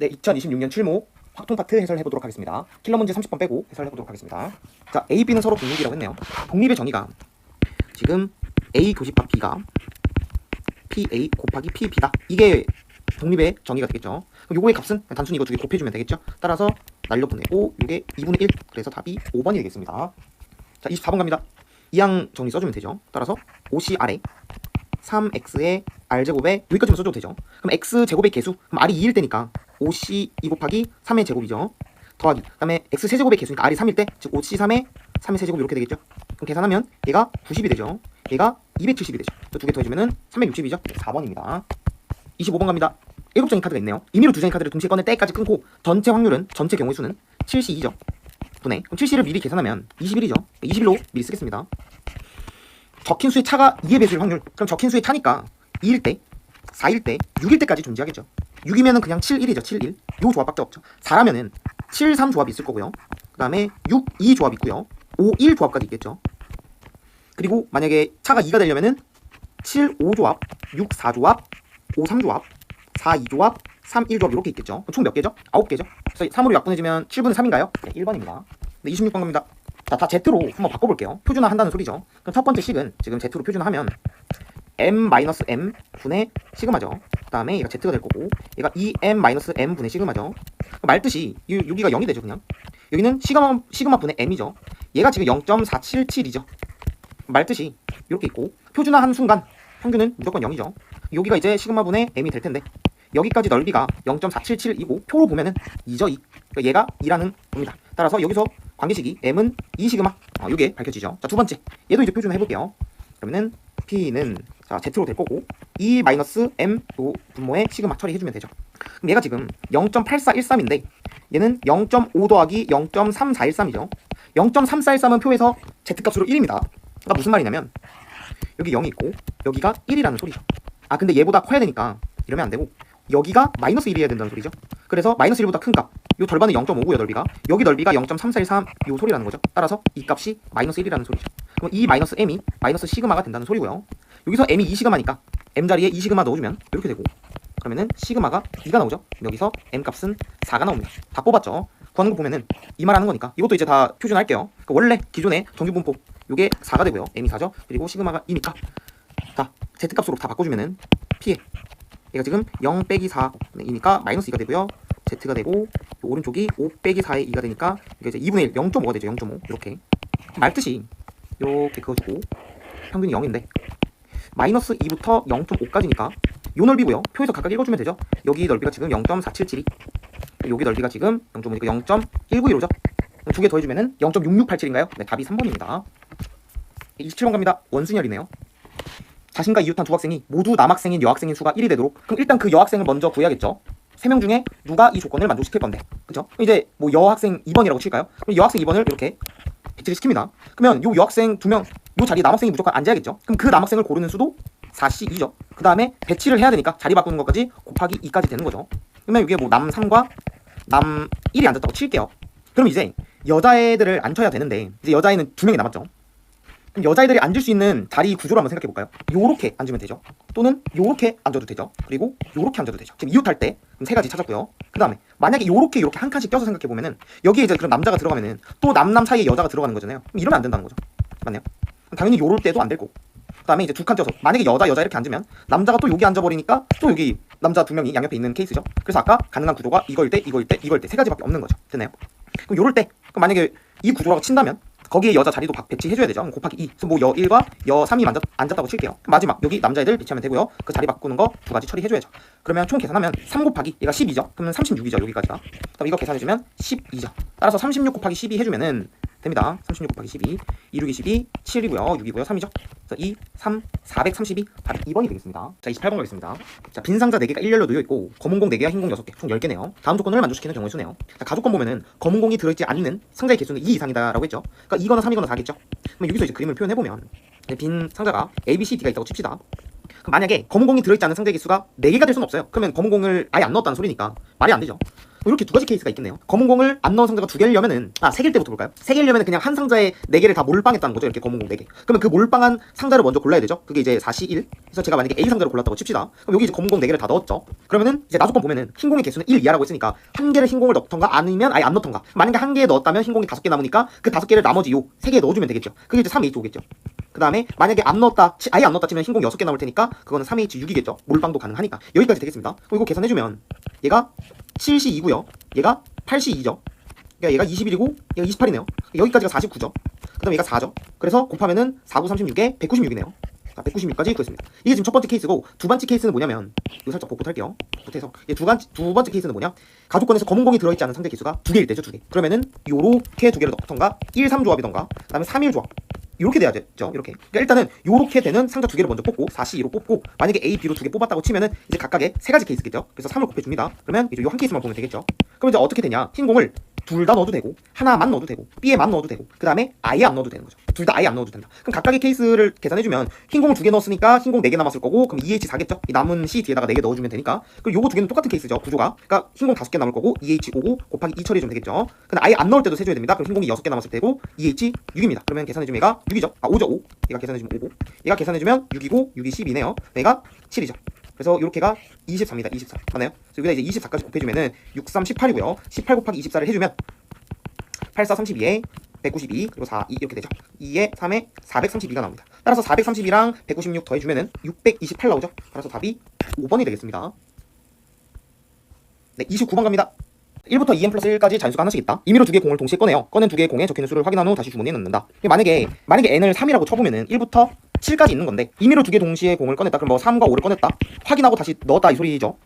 네, 2026년 7모 확통 파트 해설해보도록 하겠습니다. 킬러 문제 30번 빼고 해설해보도록 하겠습니다. 자, A, B는 서로 독립이라고 했네요. 독립의 정의가 지금 A 교집합 B가 PA 곱하기 PB다. 이게 독립의 정의가 되겠죠. 그럼 요거의 값은 단순히 이거 두 개 곱해주면 되겠죠. 따라서 날려보내고 요게 2분의 1. 그래서 답이 5번이 되겠습니다. 자, 24번 갑니다. 이항 정의 써주면 되죠. 따라서 5C 아래 3x의 r제곱에 여기까지만 써줘도 되죠. 그럼 x제곱의 개수, 그럼 r이 2일 때니까 5c 2 곱하기 3의 제곱이죠. 더하기, 그 다음에 x 세제곱의 개수니까 r이 3일 때, 즉 5c 3의 3의 세제곱 이렇게 되겠죠. 그럼 계산하면 얘가 90이 되죠. 얘가 270이 되죠. 두 개 더해주면은 360이죠. 4번입니다. 25번 갑니다. 7장의 카드가 있네요. 임의로 2장의 카드를 동시에 꺼낼 때까지 끊고 전체 확률은, 전체 경우의 수는 7C2죠. 분의, 그럼 7C를 미리 계산하면 21이죠. 21로 미리 쓰겠습니다. 적힌 수의 차가 2의 배수일 확률. 그럼 적힌 수의 차니까 2일 때, 4일 때, 6일 때까지 존재하겠죠. 6이면은 그냥 7, 1이죠. 7, 1. 요 조합밖에 없죠. 4라면은 7, 3 조합이 있을 거고요. 그 다음에 6, 2 조합이 있고요. 5, 1 조합까지 있겠죠. 그리고 만약에 차가 2가 되려면은 7, 5 조합, 6, 4 조합, 5, 3 조합, 4, 2 조합, 3, 1 조합 이렇게 있겠죠. 총 몇 개죠? 9개죠. 그래서 3으로 약분해주면 7분의 3인가요? 네, 1번입니다. 네, 26번 갑니다. 자, 다 Z로 한번 바꿔볼게요. 표준화 한다는 소리죠. 그럼 첫 번째 식은 지금 Z로 표준화하면 m-m 분의 시그마죠. 그 다음에 얘가 Z가 될 거고 얘가 2m-m 분의 시그마죠. 말뜻이 여기가 0이 되죠. 그냥 여기는 시그마 분의 m이죠. 얘가 지금 0.477이죠. 말뜻이 이렇게 있고 표준화한 순간 평균은 무조건 0이죠. 여기가 이제 시그마 분의 m이 될 텐데 여기까지 넓이가 0.477이고 표로 보면은 2죠. 2. 그러니까 얘가 2라는 겁니다. 따라서 여기서 관계식이 m은 2시그마. 요게 밝혀지죠. 자, 두 번째. 얘도 이제 표준화 해볼게요. 그러면은 P는 자, Z로 될 거고 2-M 요 분모에 시그마 처리해주면 되죠. 그럼 얘가 지금 0.8413인데 얘는 0.5 더하기 0.3413이죠. 0.3413은 표에서 Z값으로 1입니다. 그러니까 무슨 말이냐면 여기 0이 있고 여기가 1이라는 소리죠. 아, 근데 얘보다 커야 되니까 이러면 안 되고 여기가 마이너스 1이어야 된다는 소리죠. 그래서 마이너스 1보다 큰 값, 요 절반은 0.5고요 넓이가. 여기 넓이가 0.3413 요 소리라는 거죠. 따라서 이 값이 마이너스 1이라는 소리죠. 그럼 이 마이너스 m이 마이너스 시그마가 된다는 소리고요. 여기서 m이 2시그마니까 m 자리에 2시그마 넣어주면 이렇게 되고 그러면은 시그마가 2가 나오죠. 여기서 m 값은 4가 나옵니다. 다 뽑았죠. 구하는 거 보면은 이 말하는 거니까 이것도 이제 다 표준할게요. 그러니까 원래 기존의 정규분포 요게 4가 되고요. m이 4죠. 그리고 시그마가 2니까 자 z값으로 다 바꿔주면은 p에 얘가 지금 0 빼기 4이니까 마이너스 2가 되고요. z가 되고 오른쪽이 5 빼기 4의 2가 되니까 이게 이제 2분의 1, 0.5가 되죠. 0.5 이렇게 말뜻이 이렇게 그어주고 평균이 0인데 마이너스 2부터 0.5까지니까 요 넓이고요. 표에서 각각 읽어주면 되죠. 여기 넓이가 지금 0.477이 여기 넓이가 지금 0.5니까 0.191호죠. 두 개 더해주면은 0.6687인가요? 네, 답이 3번입니다. 27번 갑니다. 원순열이네요. 자신과 이웃한 두 학생이 모두 남학생인 여학생인 수가 1이 되도록 그럼 일단 그 여학생을 먼저 구해야겠죠. 3명 중에 누가 이 조건을 만족시킬 건데 그죠? 이제 뭐 여학생 2번이라고 칠까요? 그럼 여학생 2번을 이렇게 배치를 시킵니다. 그러면 요 여학생 2명 요 자리에 남학생이 무조건 앉아야겠죠. 그럼 그 남학생을 고르는 수도 4C2죠. 그 다음에 배치를 해야 되니까 자리 바꾸는 것까지 곱하기 2까지 되는 거죠. 그러면 이게 뭐 남 3과 남 1이 앉았다고 칠게요. 그럼 이제 여자애들을 앉혀야 되는데 이제 여자애는 2명이 남았죠. 그럼 여자애들이 앉을 수 있는 자리 구조를 한번 생각해 볼까요? 요렇게 앉으면 되죠. 또는 요렇게 앉아도 되죠. 그리고 요렇게 앉아도 되죠. 지금 이웃할 때 그럼 3가지 찾았고요. 그 다음에 만약에 요렇게 한 칸씩 껴서 생각해 보면은 여기에 이제 그럼 남자가 들어가면은 또 남남 사이에 여자가 들어가는 거잖아요. 그럼 이러면 안 된다는 거죠. 맞나요? 당연히 요럴 때도 안 될 거고. 그 다음에 이제 2칸 껴서 만약에 여자 이렇게 앉으면 남자가 또 여기 앉아버리니까 또 여기 남자 2명이 양옆에 있는 케이스죠. 그래서 아까 가능한 구도가 이거일 때 3가지밖에 없는 거죠. 됐나요? 그럼 요럴 때 그럼 만약에 이 구조라고 친다면 거기에 여자 자리도 배치해줘야 되죠. 곱하기 2. 그래서 뭐 여 1과 여 3이 앉았다고 칠게요. 마지막 여기 남자애들 배치하면 되고요. 그 자리 바꾸는 거 2가지 처리해줘야죠. 그러면 총 계산하면 3 곱하기 얘가 10이죠. 그러면 36이죠. 여기까지가. 그럼 이거 계산해주면 10이죠. 따라서 36 곱하기 12 해주면은 됩니다. 36 곱하기 12. 2, 6이 12, 7이고요. 6이고요. 3이죠. 그래서 2, 3, 432. 답이 2번이 되겠습니다. 자, 28번 가겠습니다. 자, 빈 상자 4개가 일렬로 놓여있고 검은 공 4개와 흰 공 6개, 총 10개네요. 다음 조건을 만족시키는 경우의 수네요. 자, 가조건 보면은 검은 공이 들어있지 않는 상자의 개수는 2 이상이다 라고 했죠. 그러니까 2거나 3이거나 4겠죠. 그럼 여기서 이제 그림을 표현해보면 빈 상자가 A, B, C, D가 있다고 칩시다. 그럼 만약에 검은 공이 들어있지 않은 상자의 개수가 4개가 될 수는 없어요. 그러면 검은 공을 아예 안 넣었다는 소리니까 말이 안 되죠. 이렇게 두 가지 케이스가 있겠네요. 검은 공을 안 넣은 상자가 두 개려면은 3개일 때부터 볼까요? 3개려면은 그냥 한 상자에 4개를 다 몰빵했다는 거죠. 이렇게 검은 공 4개. 그러면 그 몰빵한 상자를 먼저 골라야 되죠. 그게 이제 4C1. 그래서 제가 만약에 A 상자를 골랐다고 칩시다. 그럼 여기 이제 검은 공 4개를 다 넣었죠. 그러면은 이제 나조건 보면은 흰 공의 개수는 1 이하라고 했으니까 한 개를 흰 공을 넣던가 아니면 아예 안 넣던가. 만약에 한 개에 넣었다면 흰 공이 5개 남으니까 그 5개를 나머지 요 3개에 넣어주면 되겠죠. 그게 이제 3H 오겠죠. 그 다음에 만약에 안 넣었다, 아예 안 넣었다 치면 흰 공 6개 남을 테니까 그거는 3H6이겠죠. 몰빵도 가능하니까. 여기까지 되겠습니다. 이거 계산해주면 얘가 7C2고요. 얘가 8C2죠. 그러니까 얘가 21이고 얘가 28이네요. 여기까지가 49죠. 그 다음에 얘가 4죠. 그래서 곱하면은 4, 9, 36에 196이네요. 자, 196까지 구했습니다. 이게 지금 첫 번째 케이스고 두 번째 케이스는 뭐냐면 이거 살짝 복붙할게요. 복붙해서 두 번째 케이스는 뭐냐? 가족권에서 검은 공이 들어있지 않은 상대 개수가 2개일 때죠. 2개. 그러면은 요렇게 2개를 넣던가 1, 3 조합이던가 그 다음에 3, 1 조합 이렇게 돼야죠. 이렇게. 그러니까 일단은 요렇게 되는 상자 2개를 먼저 뽑고 4C2로 뽑고 만약에 A, B로 2개 뽑았다고 치면은 이제 각각의 3가지 케이스겠죠. 그래서 3을 곱해줍니다. 그러면 이제 요 한 케이스만 보면 되겠죠. 그럼 이제 어떻게 되냐? 흰 공을 둘 다 넣어도 되고 하나만 넣어도 되고 B에만 넣어도 되고 그 다음에 아예 안 넣어도 되는 거죠. 둘 다 아예 안 넣어도 된다. 그럼 각각의 케이스를 계산해주면 흰 공을 2개 넣었으니까 흰 공 4개 남았을 거고 그럼 2H 4겠죠. 이 남은 C 뒤에다가 4개 넣어주면 되니까 그리고 요거 2개는 똑같은 케이스죠. 구조가. 그러니까 흰 공 5개 남을 거고 2H 5고 곱하기 2 처리해주면 되겠죠. 근데 아예 안 넣을 때도 세줘야 됩니다. 그럼 흰 공이 6개 남았을 때고 2H 6입니다. 그러면 계산해주면 얘가 6이죠. 5죠. 5. 얘가 계산해주면 5고 얘가 계산해주면 6이고 6이 12네요. 얘가 7이죠. 그래서 이렇게가 24입니다. 24 맞나요? 그래서 여기다 이제 24까지 곱해주면은 6, 3, 18이고요. 18 곱하기 24를 해주면 8, 4, 32에 192 그리고 4, 2 이렇게 되죠. 2에 3에 432가 나옵니다. 따라서 432랑 196 더해주면은 628 나오죠. 따라서 답이 5번이 되겠습니다. 네, 29번 갑니다. 1부터 2n 플러스 1까지 자연수가 하나씩 있다. 임의로 2개의 공을 동시에 꺼내요. 꺼낸 2개의 공에 적혀있는 수를 확인한 후 다시 주머니에 넣는다. 만약에 n을 3이라고 쳐보면은 1부터 7까지 있는 건데 임의로 2개 동시에 공을 꺼냈다. 그럼 뭐 3과 5를 꺼냈다. 확인하고 다시 넣었다 이 소리죠.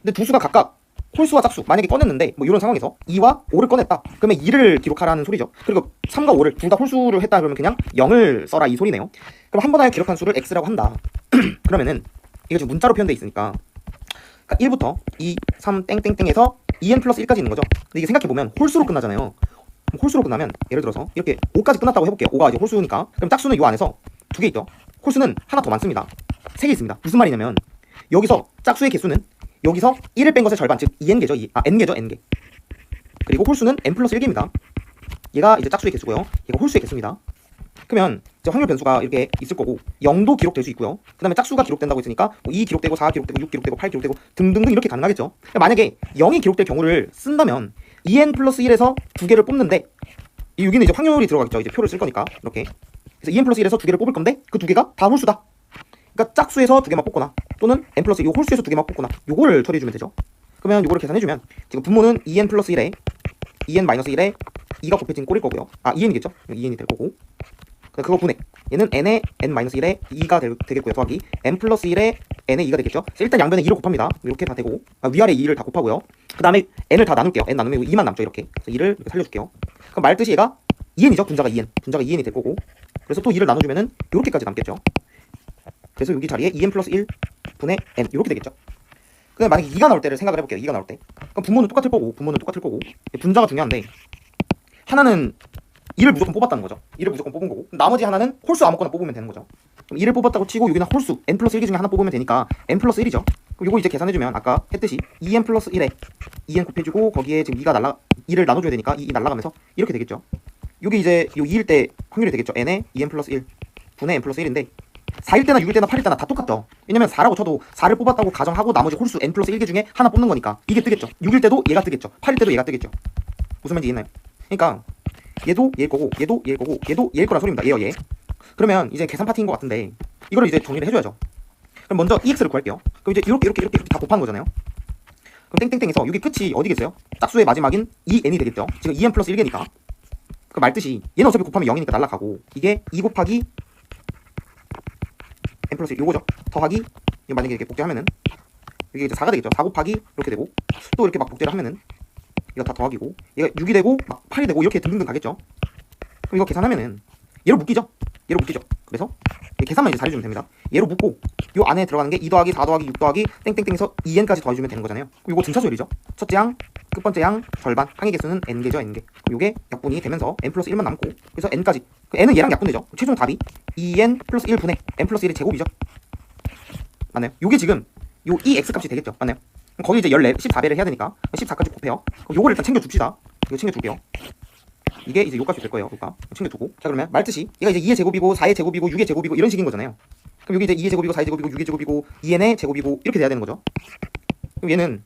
근데 두 수가 각각 홀수와 짝수 만약에 꺼냈는데 뭐 이런 상황에서 2와 5를 꺼냈다. 그러면 2를 기록하라는 소리죠. 그리고 3과 5를 둘 다 홀수를 했다 그러면 그냥 0을 써라 이 소리네요. 그럼 한 번 하여 기록한 수를 x라고 한다. 그러면은 이거 지금 문자로 표현되어 있으니까 그러니까 1부터 2, 3 땡땡땡에서 2n 플러스 1까지 있는 거죠. 근데 이게 생각해보면 홀수로 끝나잖아요. 홀수로 끝나면 예를 들어서 이렇게 5까지 끝났다고 해볼게요. 5가 이제 홀수니까. 그럼 짝수는 이 안에서 2개 있죠. 홀수는 하나 더 많습니다. 3개 있습니다. 무슨 말이냐면 여기서 짝수의 개수는 여기서 1을 뺀 것의 절반, 즉 2n개죠. n개죠. n개. 그리고 홀수는 n 플러스 1개입니다. 얘가 이제 짝수의 개수고요. 얘가 홀수의 개수입니다. 그러면 이제 확률 변수가 이렇게 있을 거고 0도 기록될 수 있고요. 그 다음에 짝수가 기록된다고 했으니까 2 기록되고 4 기록되고 6 기록되고 8 기록되고 등등등 이렇게 가능하겠죠. 만약에 0이 기록될 경우를 쓴다면 2n 플러스 1에서 2개를 뽑는데 이 여기는 이제 확률이 들어가겠죠. 이제 표를 쓸 거니까 이렇게. 그래서 2n 플러스 1에서 2개를 뽑을 건데 그 2개가 다 홀수다. 그러니까 짝수에서 2개만 뽑거나 또는 n 플러스 요 홀수에서 2개만 뽑거나 요거를 처리해주면 되죠. 그러면 요거를 계산해주면 지금 분모는 2n 플러스 1에 2n 마이너스 1에 2가 곱해진 꼴일 거고요. 2n이겠죠? 2n이 될 거고 그거 분해 얘는 n에 n 마이너스 1에 2가 되겠고요. 더하기 n 플러스 1에 n에 2가 되겠죠. 일단 양변에 2를 곱합니다. 이렇게 다 되고 위아래 2를 다 곱하고요. 그 다음에 n을 다 나눌게요. n 나누면 2만 남죠. 이렇게. 그래서 2를 이렇게 살려줄게요. 그럼 말뜻이 얘가 2n이죠. 분자가 2n이 될 거고 그래서 또 2를 나눠주면은 이렇게까지 남겠죠. 그래서 여기 자리에 2n 플러스 1 분의 n 이렇게 되겠죠. 근데 만약에 2가 나올 때를 생각을 해볼게요. 2가 나올 때 그럼 분모는 똑같을 거고 분자가 중요한데 하나는 2를 무조건 뽑았다는 거죠. 2를 무조건 뽑은 거고 나머지 하나는 홀수 아무거나 뽑으면 되는 거죠. 그럼 2를 뽑았다고 치고 여기는 홀수 n 플러스 1개 중에 하나 뽑으면 되니까 n 플러스 1이죠. 그럼 요거 이제 계산해주면 아까 했듯이 2n 플러스 1에 2n 곱해주고 거기에 지금 2를 나눠줘야 되니까 2 날라가면서 이렇게 되겠죠. 요게 이제 요 2일 때 확률이 되겠죠. n에 2n 플러스 1 분의 n 플러스 1인데 4일 때나 6일 때나 8일 때나 다 똑같죠. 왜냐면 4라고 쳐도 4를 뽑았다고 가정하고 나머지 홀수 n 플러스 1개 중에 하나 뽑는 거니까 이게 뜨겠죠. 6일 때도 얘가 뜨겠죠. 8일 때도 얘가 뜨겠죠. 무슨 말인지 이해했나요? 그러니까 얘도 얘일 거고 얘도 얘일 거고 얘도 얘일 거란 소리입니다. 얘요 얘. 그러면 이제 계산 파티인 것 같은데 이거를 이제 정리를 해줘야죠. 그럼 먼저 EX를 구할게요. 그럼 이제 이렇게 다 곱하는 거잖아요. 그럼 땡땡땡에서 여기 끝이 어디겠어요? 짝수의 마지막인 2n이 되겠죠. 지금 2n 플러스 1개니까. 그 말뜻이 얘는 어차피 곱하면 0이니까 날라가고 이게 2 곱하기 n 플러스 1 요거죠. 더하기 이거 만약에 이렇게 복제하면은 이게 이제 4가 되겠죠. 4 곱하기 이렇게 되고 또 이렇게 막 복제를 하면은 이거 다 더하기고 얘가 6이 되고 막 8이 되고 이렇게 등등등 가겠죠. 그럼 이거 계산하면은 얘로 묶이죠. 그래서 계산만 이제 잘해주면 됩니다. 얘로 묶고 요 안에 들어가는 게 2 더하기 4 더하기 6 더하기 땡땡땡에서 2n까지 더해주면 되는 거잖아요. 이거 증차수열이죠. 첫째 양, 끝번째 양, 절반, 항의 개수는 n개죠. n개. 그럼 요게 약분이 되면서 n 플러스 1만 남고 그래서 n까지 n은 얘랑 약분되죠. 최종 답이 2n 플러스 1분의 n 플러스 1의 제곱이죠. 맞나요? 요게 지금 요 2x 값이 되겠죠. 맞나요? 거기 이제 14배를 해야 되니까 14까지 곱해요. 그럼 요거를 일단 챙겨줍시다. 이거 챙겨줄게요. 이게 이제 요값이 될 거예요. 요값 챙겨두고. 자, 그러면 말듯이 얘가 이제 2의 제곱이고 4의 제곱이고 6의 제곱이고 이런 식인 거잖아요. 그럼 여기 이제 2의 제곱이고 4의 제곱이고 6의 제곱이고 2n의 제곱이고 이렇게 돼야 되는 거죠. 그럼 얘는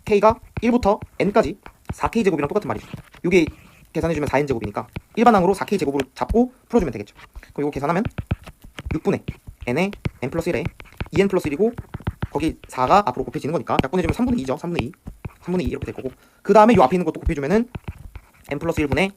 k가 1부터 n까지 4k 제곱이랑 똑같은 말이죠. 요게 계산해주면 4n 제곱이니까 일반항으로 4k 제곱으로 잡고 풀어주면 되겠죠. 그럼 이거 계산하면 6분의 n에 n 플러스 1에 2n 플러스 1이고 거기 4가 앞으로 곱해지는 거니까 약분해주면 3분의 2죠. 3분의 2 3분의 2 이렇게 될 거고, 그 다음에 요 앞에 있는 것도 곱해주면은 n 플러스 1분의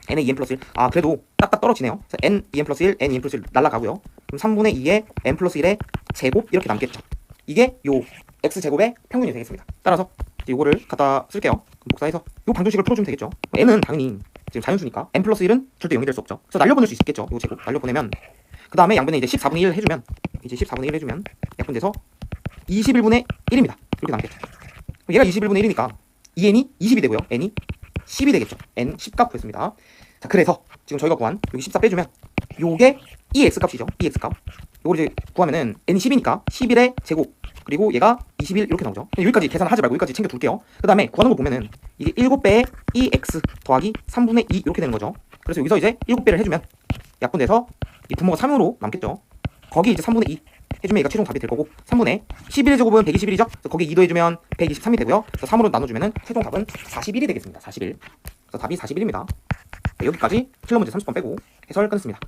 n의 2n 플러스 1. 아, 그래도 딱딱 떨어지네요. 그래서 n 2n 플러스 1, n 2n 플러스 1 날라가고요. 그럼 3분의 2의 n 플러스 1의 제곱 이렇게 남겠죠. 이게 요 x제곱의 평균이 되겠습니다. 따라서 이제 요거를 갖다 쓸게요. 그럼 복사해서 요 방정식을 풀어주면 되겠죠. n은 당연히 지금 자연수니까 n 플러스 1은 절대 0이 될 수 없죠. 그래서 날려보낼 수 있겠죠. 요 제곱 날려보내면 그 다음에 양변에 이제 14분의 1 해주면 이제 14분의 1 해주면 약분돼서 21분의 1입니다. 이렇게 남겠죠. 얘가 21분의 1이니까 2n이 20이 되고요. n이 10이 되겠죠. n 10값 구했습니다. 자, 그래서 지금 저희가 구한 여기 14 빼주면 요게 이 x값이죠. 이 x값. 요걸 이제 구하면은 n이 10이니까 11의 제곱 그리고 얘가 21 이렇게 나오죠. 여기까지 계산하지 말고 여기까지 챙겨둘게요. 그 다음에 구하는 거 보면은 이게 7배의 2x 더하기 3분의 2 이렇게 되는 거죠. 그래서 여기서 이제 7배를 해주면 약분돼서 이 분모가 3으로 남겠죠. 거기 이제 3분의 2 해주면 얘가 최종 답이 될 거고, 3분의 11의 제곱은 121이죠. 그래서 거기 2 더해주면 123이 되고요. 그래서 3으로 나눠주면은 최종 답은 41이 되겠습니다. 41. 그래서 답이 41입니다. 네, 여기까지 킬러 문제 30번 빼고 해설 끝냈습니다.